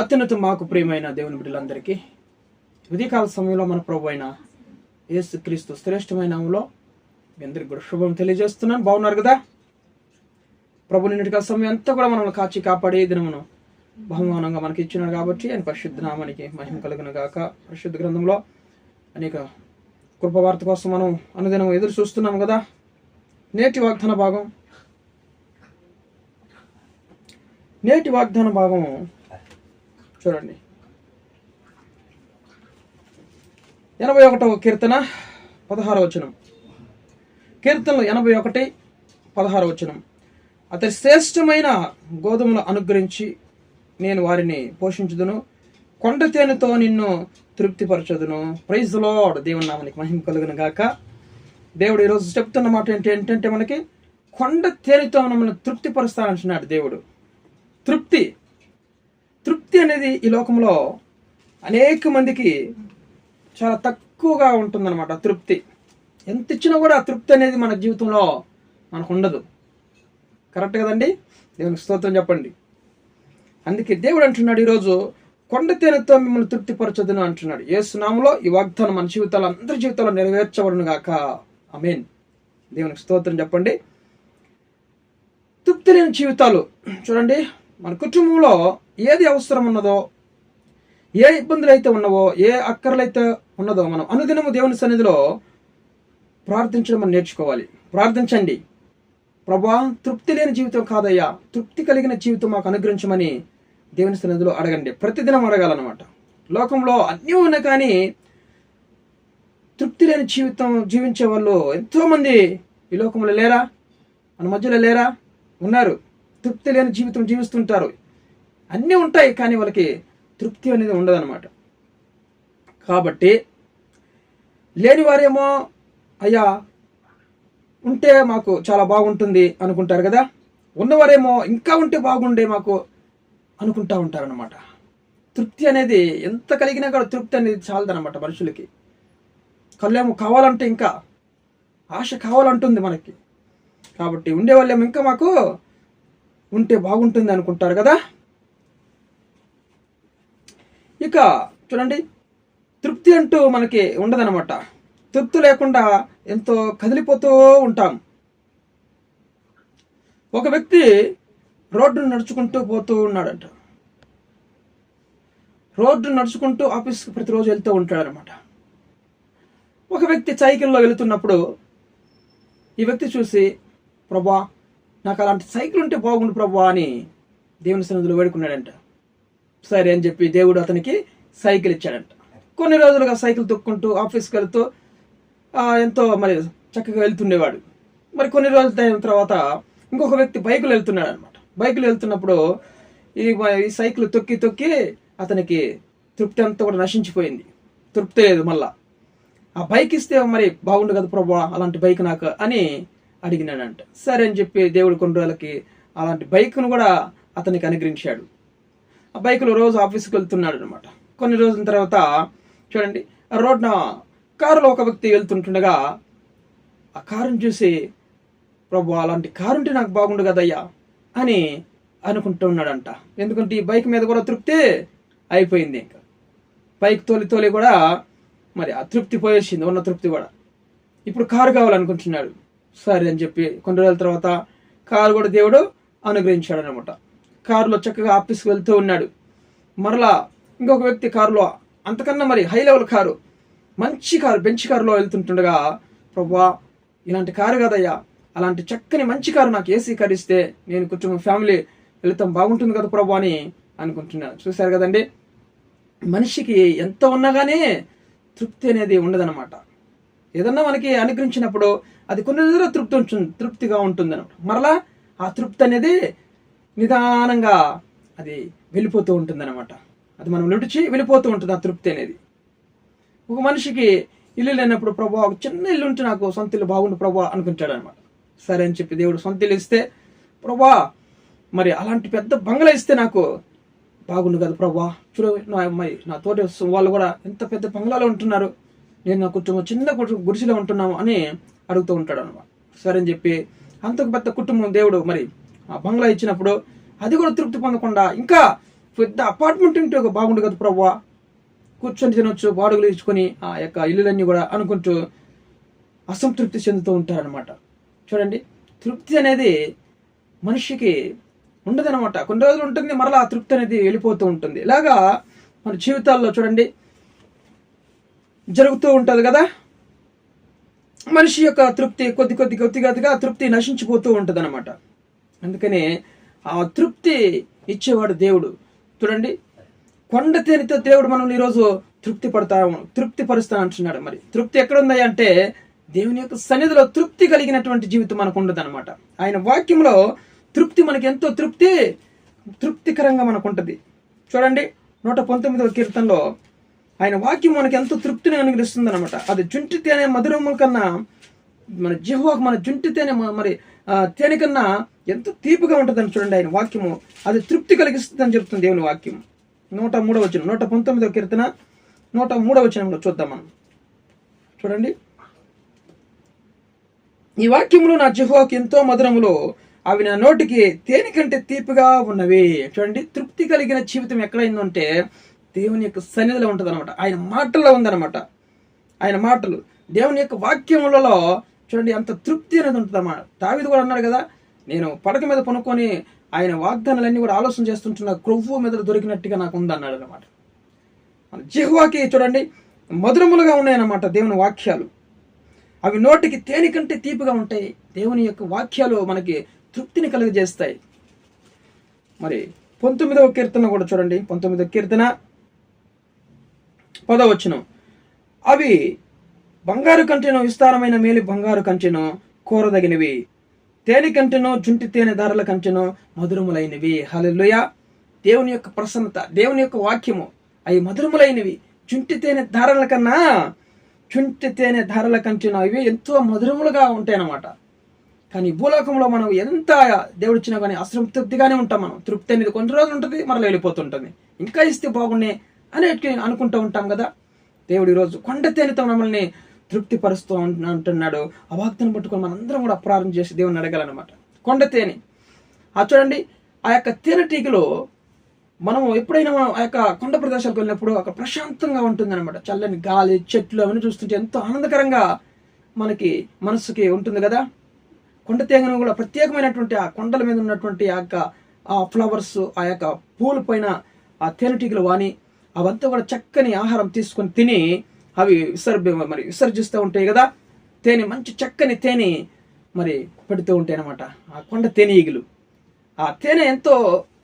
అత్యున్నత మాకు ప్రియమైన దేవుని బిడ్డలందరికీ ఉదయకాల సమయంలో మన ప్రభు అయిన యేసుక్రీస్తు శ్రేష్టమైన నామములో మీ అందరికీ కూడా శుభం తెలియజేస్తున్నాను. బాగున్నారు కదా? ప్రభు నిన్నటి సమయం అంతా కూడా మనల్ని కాచి కాపాడే దినమును బహుమానంగా మనకి ఇచ్చినాడు కాబట్టి ఆయన పరిశుద్ధ నామానికి మహిమ కలుగును గాక. పరిశుద్ధ గ్రంథంలో అనేక కృపవార్త కోసం మనం అనుదినం ఎదురు చూస్తున్నాం కదా. నేటి వాగ్దాన భాగం చూడండి. 81వ కీర్తన 16వ వచనం. కీర్తనలు 81, 16వ వచనం. అతని శ్రేష్టమైన గోధుమలు అనుగ్రహించి నేను వారిని పోషించుదును, కొండ తేనెతో నిన్ను తృప్తిపరచదును. Praise the lord. దేవుని నామానికి మహిమ కలుగును గాక. దేవుడు ఈరోజు చెప్తున్న మాట ఏంటంటే మనకి కొండ తేనెతో మనల్ని తృప్తిపరుస్తానంటున్నాడు దేవుడు. తృప్తి అనేది ఈ లోకంలో అనేక మందికి చాలా తక్కువగా ఉంటుందన్నమాట. తృప్తి ఎంత ఇచ్చినా కూడా తృప్తి అనేది మన జీవితంలో మనకు ఉండదు. కరెక్ట్ కదండి? దేవునికి స్తోత్రం చెప్పండి. అందుకే దేవుడు అంటున్నాడు ఈరోజు కొండ తేనెతో మిమ్మల్ని తృప్తిపరచదును అంటున్నాడు. యేసు నామములో ఈ వాగ్దానం మన జీవితాలు అందరి జీవితాల్లో నెరవేర్చబడును గాక. ఆమేన్. దేవునికి స్తోత్రం చెప్పండి. తృప్తి లేని జీవితాలు చూడండి. మన కుటుంబంలో ఏది అవసరం ఉన్నదో, ఏ ఇబ్బందులు అయితే ఉన్నవో, ఏ అక్కర్లైతే ఉన్నదో మనం అనుదినము దేవుని సన్నిధిలో ప్రార్థించడం మనం నేర్చుకోవాలి. ప్రార్థించండి. ప్రభువా, తృప్తి లేని జీవితం కాదయ్యా, తృప్తి కలిగిన జీవితం మాకు అనుగ్రహించమని దేవుని సన్నిధిలో అడగండి. ప్రతిదినం అడగాలన్నమాట. లోకంలో అన్నీ ఉన్నాయి కానీ తృప్తి లేని జీవితం జీవించే వాళ్ళు ఎంతోమంది ఈ లోకంలో లేరా? మన మధ్యలో లేరా? ఉన్నారు. తృప్తి లేని జీవితం జీవిస్తుంటారు. అన్నీ ఉంటాయి కానీ వాళ్ళకి తృప్తి అనేది ఉండదన్నమాట. కాబట్టి లేని వారేమో అయ్యా ఉంటే మాకు చాలా బాగుంటుంది అనుకుంటారు కదా. ఉన్నవారేమో ఇంకా ఉంటే బాగుండే మాకు అనుకుంటా ఉంటారనమాట. తృప్తి అనేది ఎంత కలిగినా కూడా తృప్తి అనేది చాలదనమాట మనుషులకి. కళ్ళేమో కావాలంటే ఇంకా ఆశ కావాలంటుంది మనకి. కాబట్టి ఉండేవాళ్ళేమో ఇంకా మాకు ఉంటే బాగుంటుంది అనుకుంటారు కదా. ఇక చూడండి, తృప్తి అంటూ మనకి ఉండదనమాట. తృప్తి లేకుండా ఎంతో కదిలిపోతూ ఉంటాం. ఒక వ్యక్తి రోడ్డును నడుచుకుంటూ పోతూ ఉన్నాడంట. రోడ్డు నడుచుకుంటూ ఆఫీస్కి ప్రతిరోజు వెళ్తూ ఉంటాడనమాట. ఒక వ్యక్తి సైకిల్లో వెళుతున్నప్పుడు ఈ వ్యక్తి చూసి, ప్రభా నాకు అలాంటి సైకిల్ ఉంటే బాగుండు ప్రభా అని దేవుని సన్నిధిలో వేడుకున్నాడంట. సరే అని చెప్పి దేవుడు అతనికి సైకిల్ ఇచ్చాడంట. కొన్ని రోజులుగా సైకిల్ తొక్కుంటూ ఆఫీస్కి వెళ్తూ ఎంతో మరి చక్కగా వెళ్తుండేవాడు. మరి కొన్ని రోజుల అయిన తర్వాత ఇంకొక వ్యక్తి బైకులు వెళ్తున్నాడు అనమాట. బైకులు వెళ్తున్నప్పుడు ఈ సైకిల్ తొక్కి అతనికి తృప్తి అంతా కూడా నశించిపోయింది. తృప్తి లేదు. మళ్ళా ఆ బైక్ ఇస్తే మరి బాగుండు కదా ప్రభా, అలాంటి బైక్ నాకు అని అడిగినాడంట. సరే అని చెప్పి దేవుడు కొన్ని రోజులకి అలాంటి బైక్ను కూడా అతనికి అనుగ్రహించాడు. ఆ బైకులో రోజు ఆఫీస్కి వెళ్తున్నాడు అనమాట. కొన్ని రోజుల తర్వాత చూడండి, ఆ రోడ్న కారులో ఒక వ్యక్తి వెళ్తుంటుండగా ఆ కారుని చూసి, ప్రభు అలాంటి కారు ఉంటే నాకు బాగుండు కదయ్యా అని అనుకుంటూ ఉన్నాడంట. ఎందుకంటే ఈ బైక్ మీద కూడా తృప్తి అయిపోయింది. ఇంకా బైక్ తోలి కూడా మరి ఆ తృప్తి పోయేసింది, ఉన్న తృప్తి కూడా. ఇప్పుడు కారు కావాలనుకుంటున్నాడు. సరే అని చెప్పి కొన్ని రోజుల తర్వాత కారు కూడా దేవుడు అనుగ్రహించాడు అనమాట. కారులో చక్కగా ఆఫీస్కి వెళ్తూ ఉన్నాడు. మరలా ఇంకొక వ్యక్తి కారులో అంతకన్నా మరి హై లెవెల్ కారు, మంచి కారు, బెంచ్ కారులో వెళ్తుంటుండగా, ప్రభువా ఇలాంటి కారు కదయ్యా, అలాంటి చక్కని మంచి కారు నాకు ఏసీ కారు ఇస్తే నేను కుటుంబం ఫ్యామిలీ వెళ్తాం బాగుంటుంది కదా ప్రభు అని అనుకుంటున్నాను. చూశారు కదండి, మనిషికి ఎంత ఉన్నా కానీ తృప్తి అనేది ఉండదన్నమాట. ఏదన్నా మనకి అనుగ్రహించినప్పుడు అది కొన్ని రోజులు తృప్తిగా ఉంటుంది అనమాట. మరలా ఆ తృప్తి అనేది నిదానంగా అది వెళ్ళిపోతూ ఉంటుంది అనమాట. అది మనం విడిచి వెళ్ళిపోతూ ఉంటుంది ఆ తృప్తి అనేది. ఒక మనిషికి ఇల్లు లేనప్పుడు ప్రభా ఒక చిన్న ఇల్లు ఉంటే నాకు సొంత ఇల్లు బాగుండు ప్రభా అనుకుంటాడు అనమాట. సరే అని చెప్పి దేవుడు సొంత ఇల్లు ఇస్తే, ప్రభా మరి అలాంటి పెద్ద బంగ్లా ఇస్తే నాకు బాగుండు కదా ప్రభా, చూడు నా అమ్మాయి నా తోటి వాళ్ళు కూడా ఎంత పెద్ద బంగ్లాలో ఉంటున్నారు, నేను నా కుటుంబం చిన్న గుడిసెలో ఉంటున్నాము అని అడుగుతూ ఉంటాడు అనమాట. సరే అని చెప్పి అంతకు పెద్ద కుటుంబం దేవుడు మరి ఆ బంగ్లా ఇచ్చినప్పుడు అది కూడా తృప్తి పొందకుండా ఇంకా పెద్ద అపార్ట్మెంట్ ఉంటే ఒక బాగుండు కదా ప్రభువా, కూర్చొని తినొచ్చు, బాడుగులు ఇచ్చుకొని ఆ యొక్క ఇల్లులన్నీ కూడా అనుకుంటూ అసంతృప్తి చెందుతూ ఉంటారనమాట. చూడండి, తృప్తి అనేది మనిషికి ఉండదనమాట. కొన్ని రోజులు ఉంటుంది, మరలా ఆ తృప్తి అనేది వెళ్ళిపోతూ ఉంటుంది. ఇలాగా మన జీవితాల్లో చూడండి జరుగుతూ ఉంటుంది కదా. మనిషి యొక్క తృప్తి కొద్దిగా తృప్తి నశించిపోతూ ఉంటుంది అనమాట. అందుకని ఆ తృప్తి ఇచ్చేవాడు దేవుడు. చూడండి, కొండ తేనెతో దేవుడు మనల్ని ఈరోజు తృప్తి పరుస్తా అంటున్నాడు. మరి తృప్తి ఎక్కడుంది అంటే దేవుని యొక్క సన్నిధిలో తృప్తి కలిగినటువంటి జీవితం మనకు ఉండదు అనమాట. ఆయన వాక్యంలో తృప్తి మనకి ఎంతో తృప్తికరంగా మనకు ఉంటుంది. చూడండి, 119వ కీర్తనలో ఆయన వాక్యం మనకి ఎంతో తృప్తిని అనుగ్రహిస్తుంది అనమాట. అది జుంటి తేనె మధురముల కన్నా మన జిహ్వాకు మన జుంటి తేనె మరి తేనె కన్నా ఎంతో తీపిగా ఉంటుందని చూడండి ఆయన వాక్యము. అది తృప్తి కలిగిస్తుందని చెప్తుంది దేవుని వాక్యం. 103వ వచనం, 119వ కీర్తన 103వ వచనంలో చూద్దాం మనం. చూడండి, ఈ వాక్యములు నా జిహ్వాకు ఎంతో మధురములు, అవి నా నోటికి తేనె కంటే తీపిగా ఉన్నవి. చూడండి, తృప్తి కలిగిన జీవితం ఎక్కడైందంటే దేవుని యొక్క సన్నిధిలో ఉంటుంది అనమాట. ఆయన మాటల్లో ఉందన్నమాట. ఆయన మాటలు దేవుని యొక్క వాక్యములలో చూడండి అంత తృప్తి అనేది ఉంటుంది అన్నమాట. దావీదు కూడా అన్నాడు కదా, నేను పడక మీద పనుకొని ఆయన వాగ్దానాలన్నీ కూడా ఆలోచన చేస్తుంటున్న క్రొవ్వు మీద దొరికినట్టుగా నాకు ఉందన్నాడు అనమాట. మన జిహ్వాకి చూడండి మధురములుగా ఉన్నాయన్నమాట దేవుని వాక్యాలు. అవి నోటికి తేనె కంటే తీపిగా ఉంటాయి. దేవుని యొక్క వాక్యాలు మనకి తృప్తిని కలుగజేస్తాయి. మరి 19వ కీర్తన కూడా చూడండి, 19వ కీర్తన 10వ వచనం, అవి బంగారు కంటెను, విస్తారమైన మేలు బంగారు కంచెను, కోరదగినవి, తేనె కంటెను, జుంటి తేనె ధారల కంచెను, మధురములైనవి. హల్లెలూయా. దేవుని యొక్క ప్రసన్నత, దేవుని యొక్క వాక్యము అవి మధురములైనవి. జుంటి తేనె ధారల కంచెను అవి ఎంతో మధురములుగా ఉంటాయి అన్నమాట. కానీ భూలోకంలో మనం ఎంత దేవుడు ఇచ్చినా కానీ అసంతృప్తిగానే ఉంటాం. మనం తృప్తి అనేది కొన్ని రోజులు ఉంటుంది, మరలా వెళ్ళిపోతుంటుంది. ఇంకా ఇస్తే బాగుండే అని అనుకుంటూ ఉంటాం కదా. దేవుడు ఈరోజు కొండ తేనెతో మమ్మల్ని తృప్తి పరుస్తూ అంటున్నాడు. ఆ వాక్యాన్ని పట్టుకొని మనందరం కూడా ప్రార్థన చేసి దేవుని అడగాలన్నమాట. కొండ తేనె చూడండి, ఆ యొక్క తేనెటీగలో మనము ఎప్పుడైనా ఆ యొక్క కొండ ప్రదేశాలకు వెళ్ళినప్పుడు అక్కడ ప్రశాంతంగా ఉంటుంది అనమాట. చల్లని గాలి, చెట్లు అవన్నీ చూస్తుంటే ఎంతో ఆనందకరంగా మనకి మనసుకి ఉంటుంది కదా. కొండ తేనెను కూడా ప్రత్యేకమైనటువంటి ఆ కొండల మీద ఉన్నటువంటి ఆ యొక్క ఆ ఫ్లవర్స్, ఆ యొక్క పూల పైన ఆ తేనెటీగలు వాని అవంతా కూడా చక్కని ఆహారం తీసుకొని తిని అవి విసర్జిస్తూ ఉంటాయి కదా. తేనె మంచి చక్కని తేనె మరి పెడుతూ ఉంటాయి అనమాట ఆ కొండ తేనెటీగలు. ఆ తేనె ఎంతో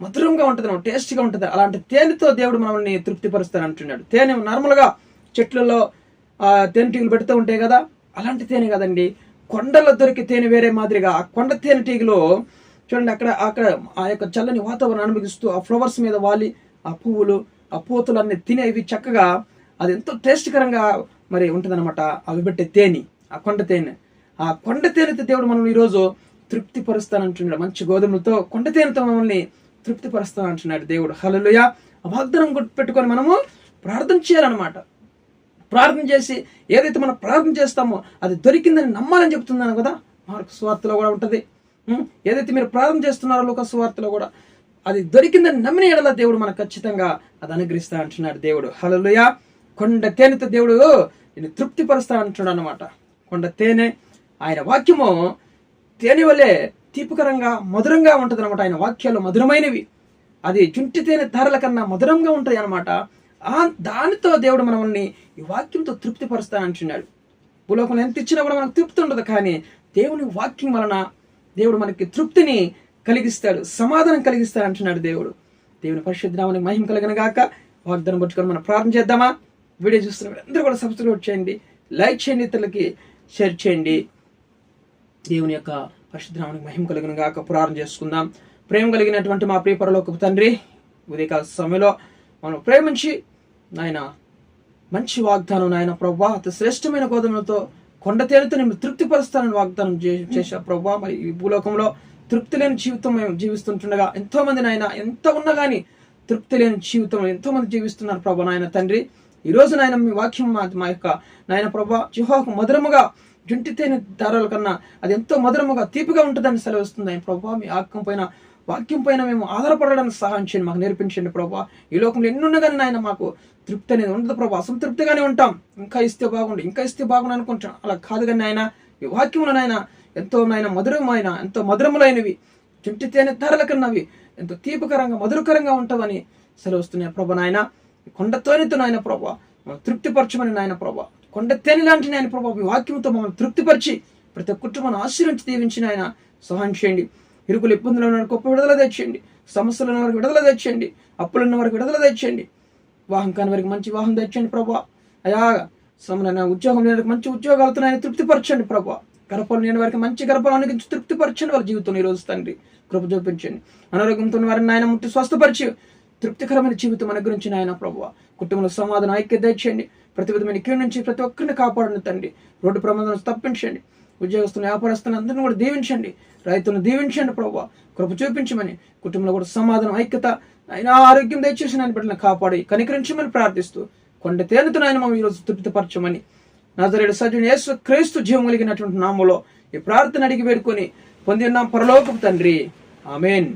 మధురంగా ఉంటుంది, టేస్టీగా ఉంటుంది. అలాంటి తేనెతో దేవుడు మనల్ని తృప్తిపరుస్తాను అంటున్నాడు. తేనె నార్మల్గా చెట్లలో తేనెటీగలు పెడుతూ ఉంటాయి కదా, అలాంటి తేనె కదండి. కొండల్లో దొరికే తేనె వేరే మాదిరిగా ఆ కొండ తేనెటీగలు చూడండి అక్కడ ఆ యొక్క చల్లని వాతావరణం అనుభవిస్తూ ఆ ఫ్లవర్స్ మీద వాలి ఆ పువ్వులు ఆ పూతలన్నీ తినేవి చక్కగా అది ఎంతో టేస్ట్కరంగా మరి ఉంటుందన్నమాట. అవి పెట్టే తేనె, ఆ కొండ తేనె. ఆ కొండ తేనెతో దేవుడు మనం ఈరోజు తృప్తిపరుస్తానంటున్నాడు. మంచి గోధుమలతో కొండ తేనెతో మమ్మల్ని తృప్తిపరుస్తానంటున్నాడు దేవుడు. హల్లెలూయా. ఆ వాగ్దానం పెట్టుకొని మనము ప్రార్థన చేయాలన్నమాట. ప్రార్థన చేసి ఏదైతే మనం ప్రార్థన చేస్తామో అది దొరికిందని నమ్మాలని చెప్తున్నాను కదా. మార్కు సువార్తలో కూడా ఉంటుంది. ఏదైతే మీరు ప్రార్థన చేస్తున్నారో లూకా సువార్తలో కూడా అది దొరికిందని నమ్మిన ఎడల దేవుడు మనకు ఖచ్చితంగా అది అనుగ్రహిస్తా అంటున్నాడు దేవుడు. హల్లెలూయా. కొండ తేనెతో దేవుడు నేను తృప్తిపరుస్తా అంటున్నాడు అనమాట. కొండ తేనె ఆయన వాక్యము తేనె వల్లే తీపికరంగా మధురంగా ఉంటుంది అనమాట. ఆయన వాక్యాలు మధురమైనవి. అది జుంటి తేనె ధారల కన్నా మధురంగా ఉంటాయి అనమాట. దానితో దేవుడు మనల్ని ఈ వాక్యంతో తృప్తిపరుస్తా అంటున్నాడు. భూలోకంలో ఎంత ఇచ్చినా కూడా మనకు తృప్తి ఉండదు, కానీ దేవుని వాక్యం వలన దేవుడు మనకి తృప్తిని కలిగిస్తాడు, సమాధానం కలిగిస్తాడు అంటున్నాడు దేవుడు. దేవుని పరిశుద్ధ నామానికి మహిమ కలుగును గాక. వాగ్దానం పట్టుకొని మనం ప్రార్థన చేద్దామా? వీడియో చూస్తున్న అందరూ కూడా సబ్స్క్రైబ్ చేయండి, లైక్ చేయండి, ఇతరులకి షేర్ చేయండి. దేవుని యొక్క పరిశుద్ధ నామానికి మహిమ కలుగును గాక. ప్రార్థన చేసుకుందాం. ప్రేమ కలిగినటువంటి మా ప్రియ పరలోకపు తండ్రి, ఉదయకాల సమయంలో మనం ప్రేమించి నాయన మంచి వాగ్దానం నాయన ప్రభా అతి శ్రేష్టమైన గోధుమలతో కొండ తేనెతో నేను తృప్తిపరుస్తానని వాగ్దానం చేశా ప్రభా. మరి ఈ భూలోకంలో తృప్తి లేని జీవితం మేము జీవిస్తుంటుండగా ఎంతో మంది నాయన ఎంత ఉన్నా కానీ తృప్తి లేని జీవితం ఎంతో మంది జీవిస్తున్నారు ప్రభా. నాయన తండ్రి, ఈ రోజు నాయన మీ వాక్యం మా యొక్క నాయన ప్రభా జిహ్వాకు మధురముగా జుంటి తేనె దారాల కన్నా అది ఎంతో మధురముగా తీపిగా ఉంటుందని సెలవిస్తుంది ఆయన ప్రభా. మీ ఆత్మ పైన వాక్యం పైన మేము ఆధారపడడానికి సహాయం చేయండి, మాకు నేర్పించండి ప్రభా. ఈ లోకంలో ఎన్నున్నా కానీ నాయన మాకు తృప్తి అనేది ఉండదు ప్రభా, అసంతృప్తిగానే ఉంటాం. ఇంకా ఇస్తే బాగుండు, ఇంకా ఇస్తే బాగుండు అనుకుంటాం. అలా కాదు కానీ నాయన ఈ వాక్యములు నాయన ఎంతో నాయన మధురమైన, ఎంతో మధురములైనవి, చుంటి తేనె ధారల కన్నవి, ఎంతో తీపకరంగా మధురకరంగా ఉంటావని సెలవుస్తున్నాయి ప్రభా. నాయన కొండ తేనెతో నాయన ప్రభా తృప్తిపరచమని నాయన ప్రభా, కొండ తేనె లాంటి నాయన ప్రభా ఈ వాక్యంతో మమ్మల్ని తృప్తిపరిచి ప్రతి కుటుంబాన్ని ఆశీర్వించి దీవించిన ఆయన సహాయం చేయండి. ఇరుకులు ఇబ్బందులు ఉన్న గొప్ప విడుదల తెచ్చేయండి, సమస్యలు ఉన్న వారికి విడుదల తెచ్చేయండి, అప్పులు ఉన్న వారికి విడుదల తెచ్చేయండి, వివాహం కాని వారికి మంచి వివాహం తెచ్చండి ప్రభా. అయా సమరైన ఉద్యోగం లేని మంచి ఉద్యోగాలతో ఆయన తృప్తిపరచండి ప్రభా. గర్భాలు లేని వారికి మంచి గర్భాలు అనుగించి తృప్తిపరచండి వాళ్ళ జీవితం ఈ రోజు తండ్రి కృప చూపించండి. అనారోగ్యంతో వారిని నాయన ముట్టి స్వస్థపరిచి తృప్తికరమైన జీవితం అనుగ్రహించిన ఆయన ప్రభావ. కుటుంబంలో సమాధానం ఐక్యత తెచ్చండి, ప్రతి విధమైన కీడు నుంచి ప్రతి ఒక్కరిని కాపాడండి తండ్రి. రోడ్డు ప్రమాదం తప్పించండి, ఉద్యోగస్తులను వ్యాపారస్తులను అందరినీ కూడా దీవించండి, రైతులను దీవించండి ప్రభావ. కృప చూపించమని కుటుంబంలో కూడా సమాధానం ఐక్యత అయినా ఆరోగ్యం దయచేసి ఆయన బిడ్డలను కాపాడి కనికరించమని ప్రార్థిస్తూ కొండ తేనెతో ఆయన మమ్మల్ని ఈరోజు తృప్తిపరచమని నజరేయుడు సజీవుని యేసు క్రీస్తు జీవం కలిగినటువంటి నామములో ఈ ప్రార్థన అడిగి వేడుకొని పొంది ఉన్నాం పరలోకపు తండ్రి. ఆమేన్.